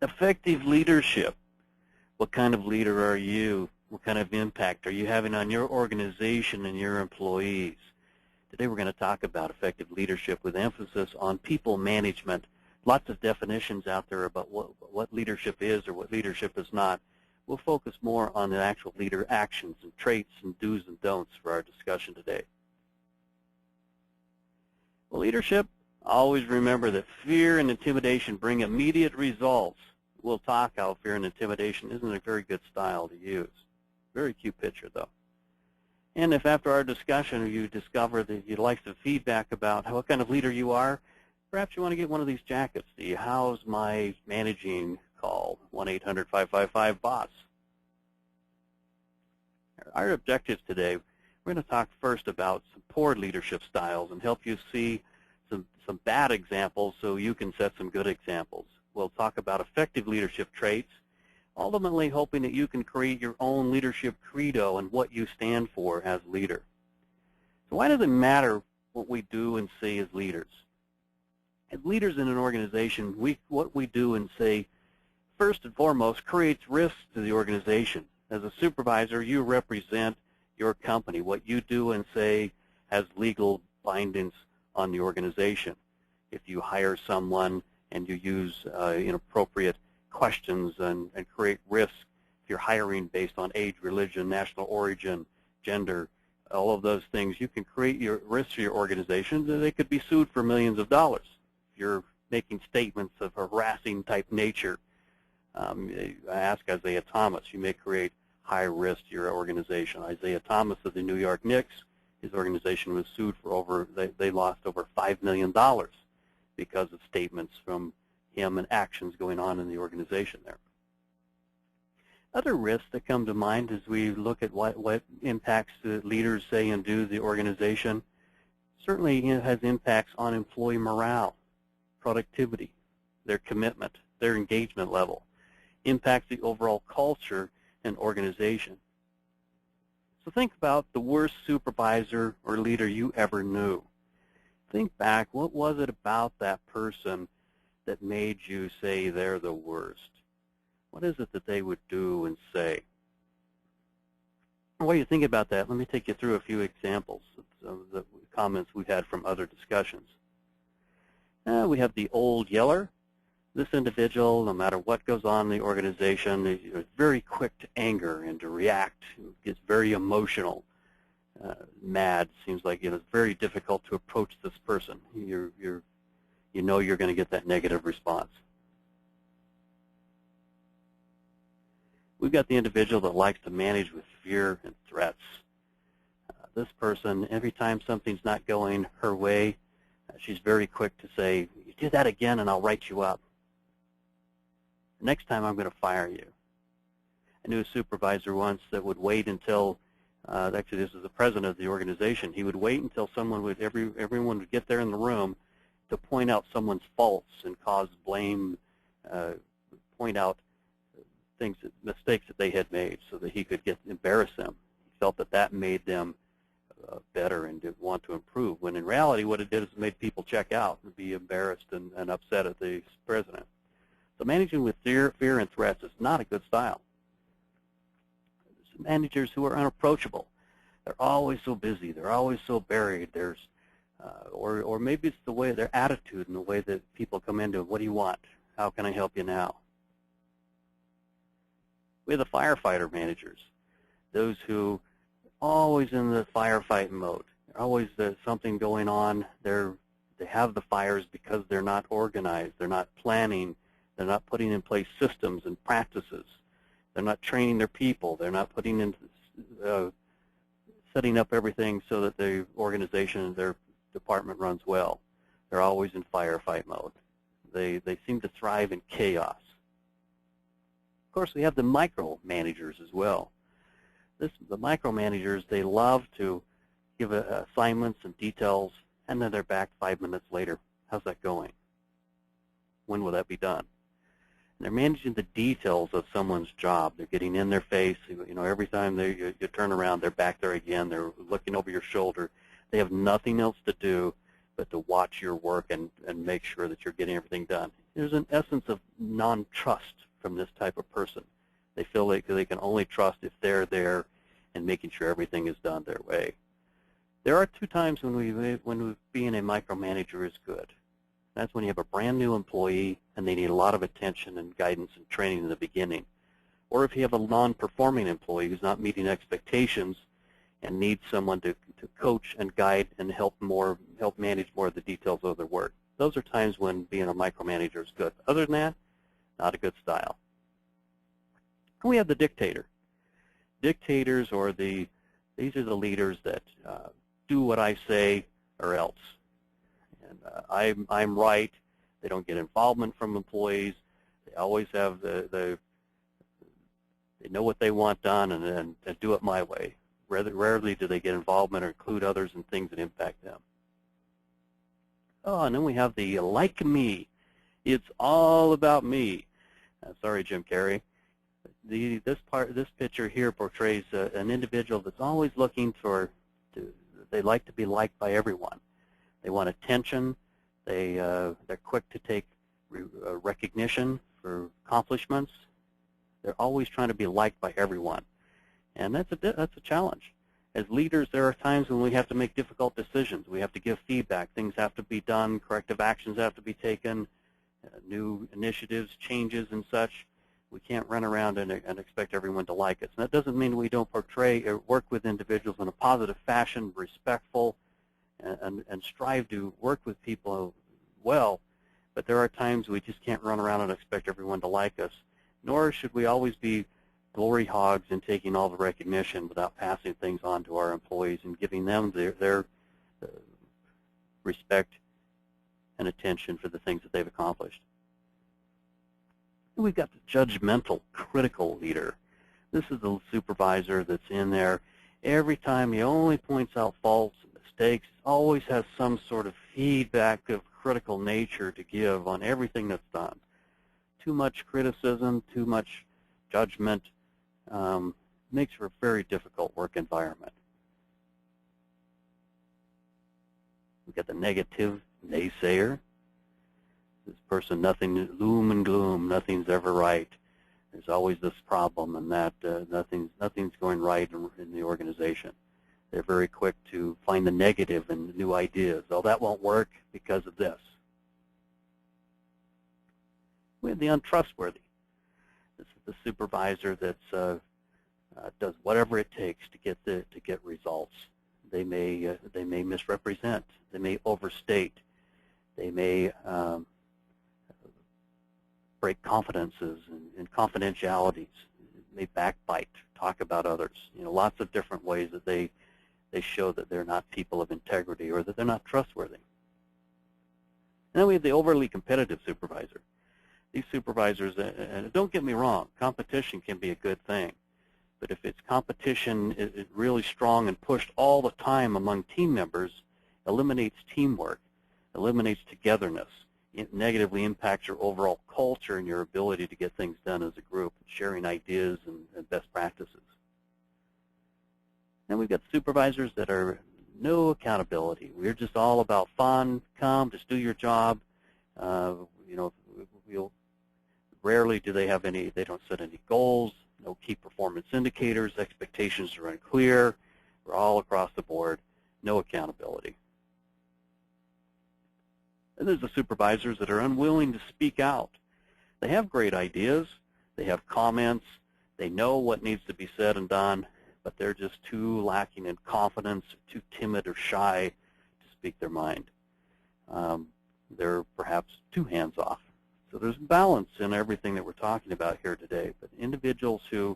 Effective leadership. What kind of leader are you? What kind of impact are you having on your organization and your employees? Today we're going to talk about effective leadership with emphasis on people management. Lots of definitions out there about what leadership is or what leadership is not. We'll focus more on the actual leader actions and traits and do's and don'ts for our discussion today. Well, leadership, always remember that fear and intimidation bring immediate results. We'll talk how fear and intimidation isn't a very good style to use. Very cute picture, though. And if after our discussion you discover that you'd like some feedback about what kind of leader you are, perhaps you want to get one of these jackets, the How's My Managing call, 1-800-555-BOSS. Our objectives today, we're going to talk first about some poor leadership styles and help you see some bad examples so you can set some good examples. We'll talk about effective leadership traits, ultimately hoping that you can create your own leadership credo and what you stand for as a leader. So why does it matter what we do and say as leaders? As leaders in an organization, what we do and say, first and foremost, creates risks to the organization. As a supervisor, you represent your company. What you do and say has legal bindings on the organization. If you hire someone and you use inappropriate questions and create risk, if you're hiring based on age, religion, national origin, gender, all of those things, you can create your risks for your organization that they could be sued for millions of dollars. If you're making statements of harassing type nature, I ask Isaiah Thomas, you may create high risk to your organization. Isaiah Thomas of the New York Knicks, his organization was sued for they lost over $5 million because of statements from him and actions going on in the organization there. Other risks that come to mind as we look at what impacts the leaders say and do the organization, certainly it has impacts on employee morale, productivity, their commitment, their engagement level, impacts the overall culture and organization. So think about the worst supervisor or leader you ever knew. Think back, what was it about that person that made you say they're the worst? What is it that they would do and say? While you think about that, let me take you through a few examples of the comments we've had from other discussions. We have the old yeller. This individual, no matter what goes on in the organization, is very quick to anger and to react, gets very emotional, mad. Seems like it's very difficult to approach this person. You know you're going to get that negative response. We've got the individual that likes to manage with fear and threats. This person, every time something's not going her way, she's very quick to say, "You do that again and I'll write you up. Next time I'm going to fire you." I knew a supervisor once that would wait until, actually this is the president of the organization, he would wait until everyone would get there in the room to point out someone's faults and cause blame, point out mistakes that they had made so that he could embarrass them. He felt that made them better and did want to improve, when in reality what it did is it made people check out and be embarrassed and upset at the president. So managing with fear and threats is not a good style. There's managers who are unapproachable. They're always so busy. They're always so buried. Or maybe it's the way their attitude and the way that people come into, what do you want? How can I help you now? We have the firefighter managers, those who are always in the firefighting mode. There's always something going on. They have the fires because they're not organized. They're not planning. They're not putting in place systems and practices. They're not training their people. They're not putting in, setting up everything so that the organization, their department runs well. They're always in firefight mode. They seem to thrive in chaos. Of course, we have the micromanagers as well. The micromanagers, they love to give assignments and details, and then they're back 5 minutes later. How's that going? When will that be done? And they're managing the details of someone's job. They're getting in their face. Every time you turn around, they're back there again. They're looking over your shoulder. They have nothing else to do but to watch your work and make sure that you're getting everything done. there's an essence of non-trust from this type of person. They feel like they can only trust if they're there and making sure everything is done their way. There are two times when being a micromanager is good. That's when you have a brand new employee and they need a lot of attention and guidance and training in the beginning. Or if you have a non-performing employee who's not meeting expectations and needs someone to coach and guide and help manage more of the details of their work. Those are times when being a micromanager is good. Other than that, not a good style. And we have the dictator. Dictators these are the leaders that do what I say or else. And I'm right. They don't get involvement from employees. They always have they know what they want done and do it my way. Rarely do they get involvement or include others in things that impact them. Oh, and then we have the like me. It's all about me. Sorry, Jim Carrey. This picture here portrays an individual that's always looking they like to be liked by everyone. They want attention. They're quick to take recognition for accomplishments. They're always trying to be liked by everyone. And that's a challenge. As leaders, there are times when we have to make difficult decisions. We have to give feedback. Things have to be done. Corrective actions have to be taken. New initiatives, changes, and such. We can't run around and expect everyone to like us. And that doesn't mean we don't portray or work with individuals in a positive fashion, respectful, and strive to work with people well. But there are times we just can't run around and expect everyone to like us. Nor should we always be glory hogs and taking all the recognition without passing things on to our employees and giving them their respect and attention for the things that they've accomplished. And we've got the judgmental, critical leader. This is the supervisor that's in there. Every time he only points out faults and mistakes, always has some sort of feedback of critical nature to give on everything that's done. Too much criticism, too much judgment, makes for a very difficult work environment. We've got the negative naysayer. This person, nothing, gloom and gloom, nothing's ever right. There's always this problem and that nothing's going right in the organization. They're very quick to find the negative in new ideas. Oh, that won't work because of this. We have the untrustworthy. This is the supervisor that does whatever it takes to get results. They may misrepresent. They may overstate. They may break confidences and confidentialities. They may backbite, talk about others. Lots of different ways that they show that they're not people of integrity or that they're not trustworthy. And then we have the overly competitive supervisor. These supervisors, and don't get me wrong, competition can be a good thing. But if it's competition is really strong and pushed all the time among team members, eliminates teamwork, eliminates togetherness. It negatively impacts your overall culture and your ability to get things done as a group, sharing ideas and best practices. Then we've got supervisors that are no accountability. We're just all about fun, come, just do your job. Rarely do they have they don't set any goals, no key performance indicators, expectations are unclear. We're all across the board, no accountability. And there's the supervisors that are unwilling to speak out. They have great ideas, they have comments, they know what needs to be said and done, but they're just too lacking in confidence, too timid or shy to speak their mind. They're perhaps too hands-off. So there's balance in everything that we're talking about here today, but individuals who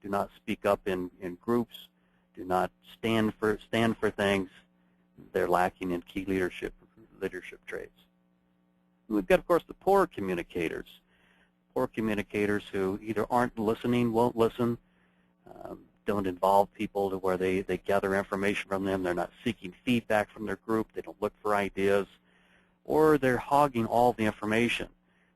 do not speak up in groups, do not stand for things, they're lacking in key leadership traits. And we've got, of course, the poor communicators. Poor communicators who either aren't listening, won't listen, don't involve people to where they gather information from them, they're not seeking feedback from their group, they don't look for ideas, or they're hogging all the information.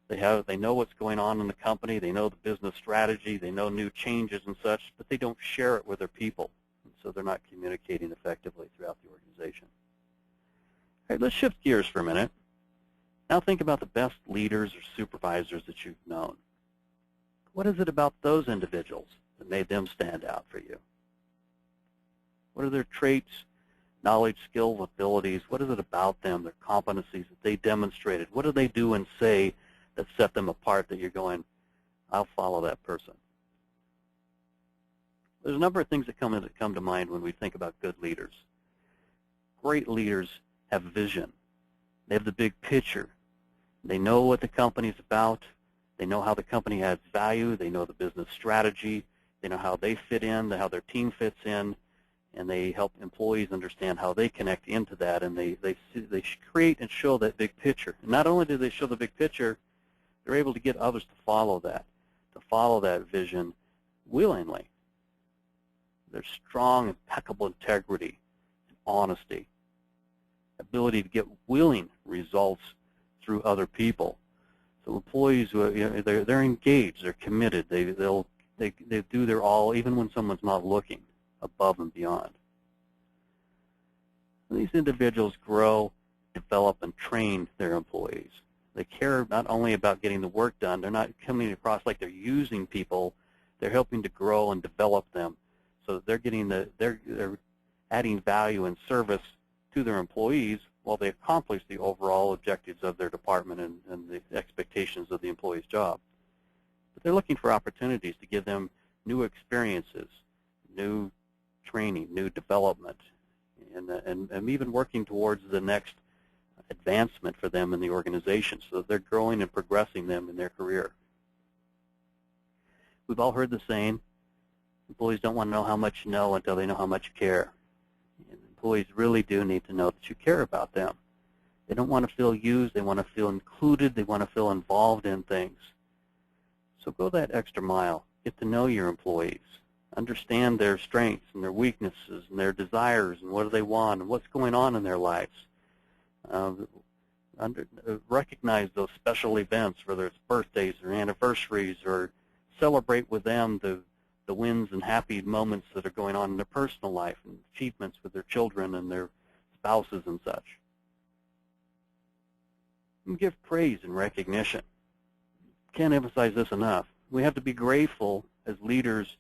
They know what's going on in the company, they know the business strategy, they know new changes and such, but they don't share it with their people. And so they're not communicating effectively throughout the organization. All right, let's shift gears for a minute Now think about the best leaders or supervisors that you've known. What is it about those individuals that made them stand out for you? What are their traits, knowledge, skills, abilities? What is it about them, their competencies that they demonstrated? What do they do and say that set them apart that you're going, I'll follow that person? There's a number of things that come to mind when we think about good leaders. Great leaders have vision. They have the big picture. They know what the company's about. They know how the company adds value. They know the business strategy. They know how they fit in, how their team fits in, and they help employees understand how they connect into that, and they create and show that big picture. And not only do they show the big picture, they're able to get others to follow that vision willingly. There's strong, impeccable integrity and honesty, ability to get willing results through other people. So employees, they're engaged, they're committed, they do their all, even when someone's not looking, above and beyond. And these individuals grow, develop, and train their employees. They care not only about getting the work done, they're not coming across like they're using people, they're helping to grow and develop them so that they're adding value and service to their employees while they accomplish the overall objectives of their department and the expectations of the employee's job. But they're looking for opportunities to give them new experiences, new training, new development, and even working towards the next advancement for them in the organization so that they're growing and progressing them in their career. We've all heard the saying, employees don't want to know how much you know until they know how much you care. And employees really do need to know that you care about them. They don't want to feel used. They want to feel included. They want to feel involved in things. So go that extra mile. Get to know your employees. Understand their strengths and their weaknesses and their desires and what do they want and what's going on in their lives. Recognize those special events, whether it's birthdays or anniversaries, or celebrate with them the wins and happy moments that are going on in their personal life and achievements with their children and their spouses and such. And give praise and recognition. Can't emphasize this enough. We have to be grateful as leaders,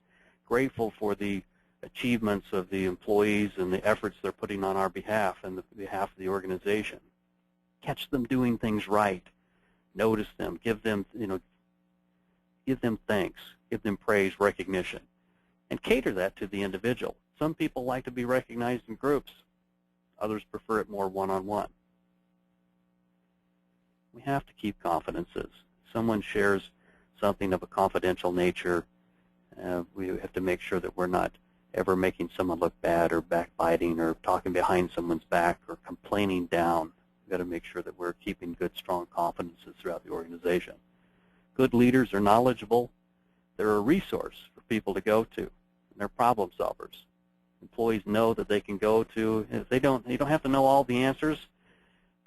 grateful for the achievements of the employees and the efforts they're putting on our behalf and the behalf of the organization. Catch them doing things right. Notice them. Give them thanks. Give them praise, recognition, and cater that to the individual. Some people like to be recognized in groups. Others prefer it more one-on-one. We have to keep confidences. If someone shares something of a confidential nature, we have to make sure that we're not ever making someone look bad or backbiting or talking behind someone's back or complaining down. We've got to make sure that we're keeping good, strong confidences throughout the organization. Good leaders are knowledgeable. They're a resource for people to go to, and they're problem solvers. Employees know that they can go to, you don't have to know all the answers,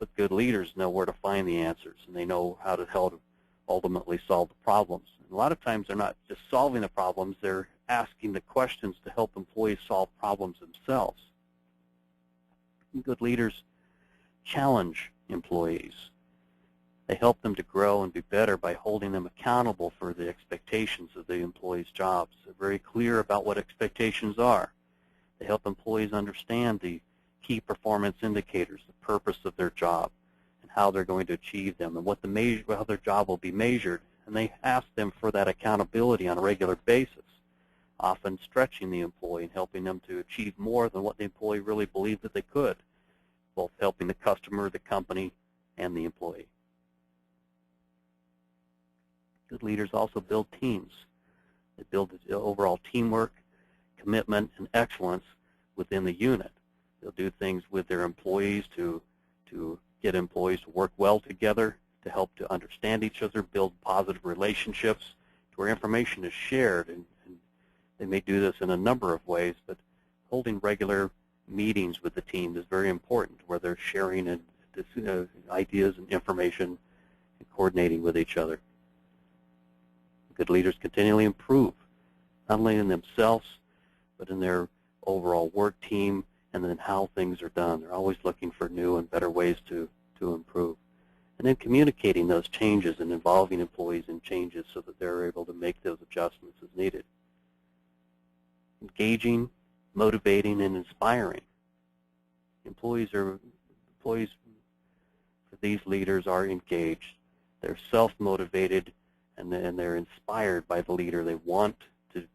but good leaders know where to find the answers, and they know how to ultimately solve the problems. And a lot of times they're not just solving the problems, they're asking the questions to help employees solve problems themselves. And good leaders challenge employees. They help them to grow and be better by holding them accountable for the expectations of the employees' jobs. They're very clear about what expectations are. They help employees understand the key performance indicators, the purpose of their job, and how they're going to achieve them, and how their job will be measured. And they ask them for that accountability on a regular basis, often stretching the employee and helping them to achieve more than what the employee really believed that they could, both helping the customer, the company, and the employee. Good leaders also build teams. They build overall teamwork, commitment, and excellence within the unit. They'll do things with their employees to get employees to work well together, to help to understand each other, build positive relationships, to where information is shared. And they may do this in a number of ways, but holding regular meetings with the team is very important, where they're sharing ideas and information and coordinating with each other. Good leaders continually improve, not only in themselves, but in their overall work team and then how things are done. They're always looking for new and better ways to improve. And then communicating those changes and involving employees in changes so that they're able to make those adjustments as needed. Engaging, motivating, and inspiring. Employees for these leaders are engaged. They're self-motivated, and they're inspired by the leader. They want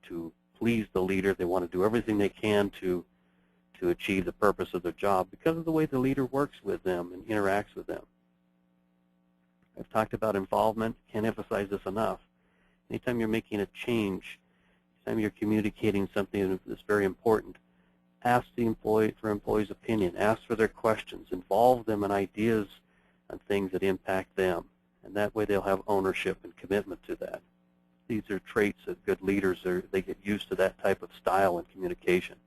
to please the leader. They want to do everything they can to achieve the purpose of their job because of the way the leader works with them and interacts with them. I've talked about involvement. Can't emphasize this enough. Anytime you're making a change, anytime you're communicating something that's very important, ask the employee's opinion. Ask for their questions. Involve them in ideas on things that impact them. And that way they'll have ownership and commitment to that. These are traits that good leaders they get used to that type of style and communication.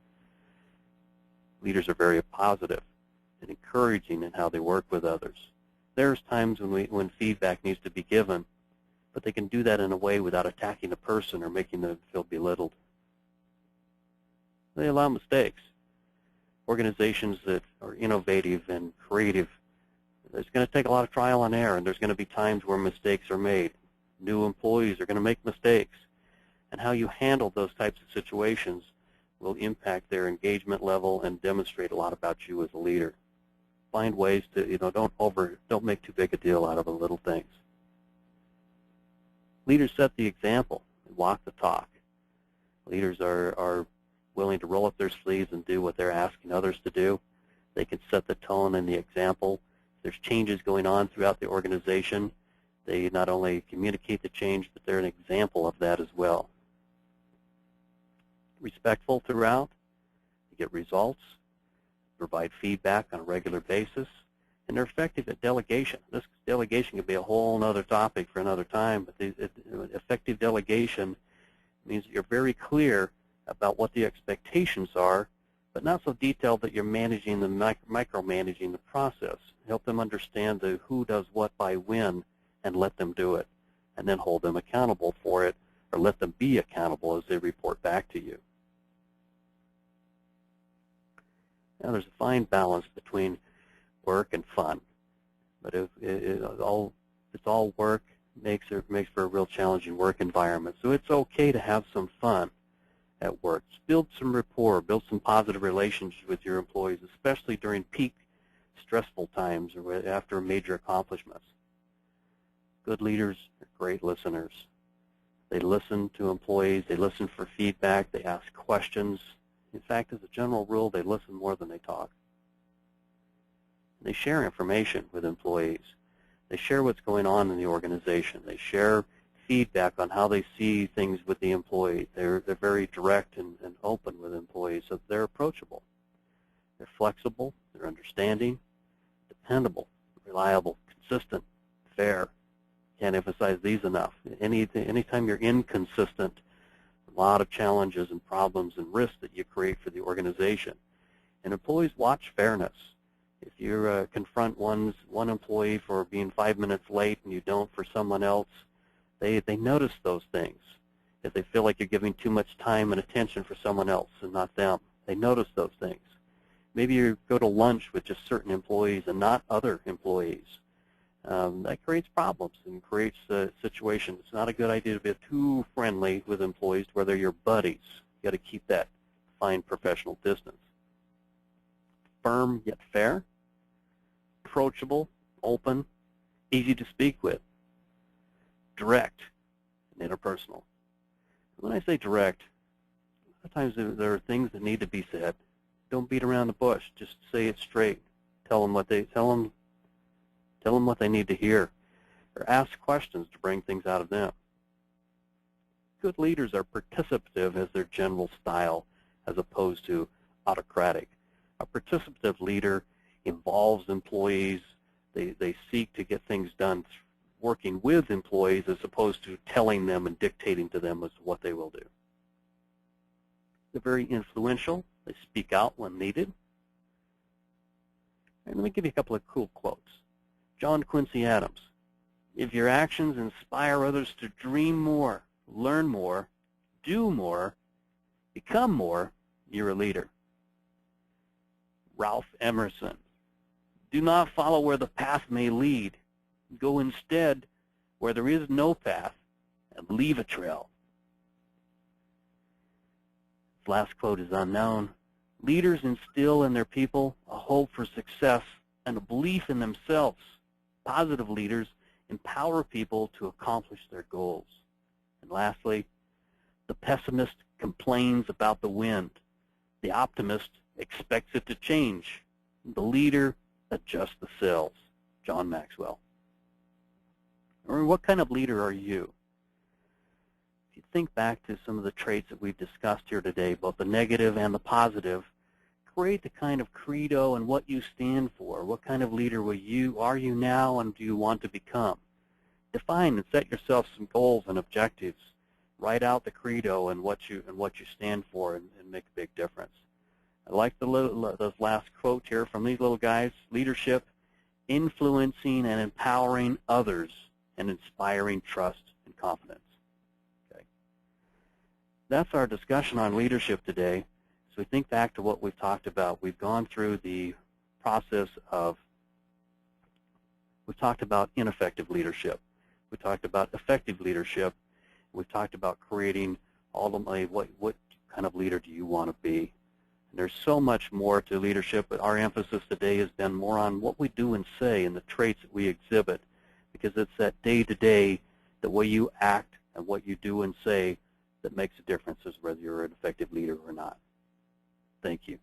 Leaders are very positive and encouraging in how they work with others. There's times when feedback needs to be given, but they can do that in a way without attacking the person or making them feel belittled. They allow mistakes. Organizations that are innovative and creative, it's going to take a lot of trial and error, and there's going to be times where mistakes are made. New employees are going to make mistakes, and how you handle those types of situations will impact their engagement level and demonstrate a lot about you as a leader. Find ways to, don't make too big a deal out of the little things. Leaders set the example and walk the talk. Leaders are willing to roll up their sleeves and do what they're asking others to do. They can set the tone and the example. If there's changes going on throughout the organization, they not only communicate the change, but they're an example of that as well. Respectful throughout, you get results, provide feedback on a regular basis, and they're effective at delegation. This delegation could be a whole other topic for another time, but effective delegation means that you're very clear about what the expectations are, but not so detailed that you're managing micromanaging the process. Help them understand the who does what by when, and let them do it, and then hold them accountable for it, or let them be accountable as they report back to you. Now, there's a fine balance between work and fun, but if it's all work, makes for a real challenging work environment. So it's okay to have some fun at work. Build some rapport, build some positive relationships with your employees, especially during peak stressful times or after major accomplishments. Good leaders are great listeners. They listen to employees, they listen for feedback, they ask questions. In fact, as a general rule, they listen more than they talk. They share information with employees. They share what's going on in the organization. They share feedback on how they see things with the employee. They're very direct and open with employees, so they're approachable. They're flexible, they're understanding, dependable, reliable, consistent, fair. Can't emphasize these enough. Anytime you're inconsistent, a lot of challenges and problems and risks that you create for the organization. And employees watch fairness. If you confront one employee for being 5 minutes late and you don't for someone else, they notice those things. If they feel like you're giving too much time and attention for someone else and not them, they notice those things. Maybe you go to lunch with just certain employees and not other employees. That creates problems and creates a situation. It's not a good idea to be too friendly with employees to where they're your buddies. You've got to keep that fine professional distance. Firm yet fair, approachable, open, easy to speak with, direct, and interpersonal. When I say direct, sometimes there are things that need to be said. Don't beat around the bush. Just say it straight. Tell them what they need to hear, or ask questions to bring things out of them. Good leaders are participative as their general style, as opposed to autocratic. A participative leader involves employees. They seek to get things done working with employees as opposed to telling them and dictating to them as to what they will do. They're very influential. They speak out when needed. And let me give you a couple of cool quotes. John Quincy Adams: if your actions inspire others to dream more, learn more, do more, become more, you're a leader. Ralph Emerson: do not follow where the path may lead. Go instead where there is no path and leave a trail. This last quote is unknown. Leaders instill in their people a hope for success and a belief in themselves. Positive leaders empower people to accomplish their goals. And lastly, the pessimist complains about the wind. The optimist expects it to change. The leader adjusts the sails. John Maxwell. Or what kind of leader are you? If you think back to some of the traits that we've discussed here today, both the negative and the positive, create the kind of credo and what you stand for. What kind of leader are you now, and do you want to become? Define and set yourself some goals and objectives. Write out the credo and what you stand for, and make a big difference. I like this last quote here from these little guys. Leadership, influencing and empowering others and inspiring trust and confidence. Okay. That's our discussion on leadership today. So we think back to what we've talked about. We've gone through the process of, we've talked about ineffective leadership. We talked about effective leadership. We've talked about creating ultimately what kind of leader do you want to be. And there's so much more to leadership, but our emphasis today has been more on what we do and say and the traits that we exhibit, because it's that day-to-day, the way you act and what you do and say that makes a difference as whether you're an effective leader or not. Thank you.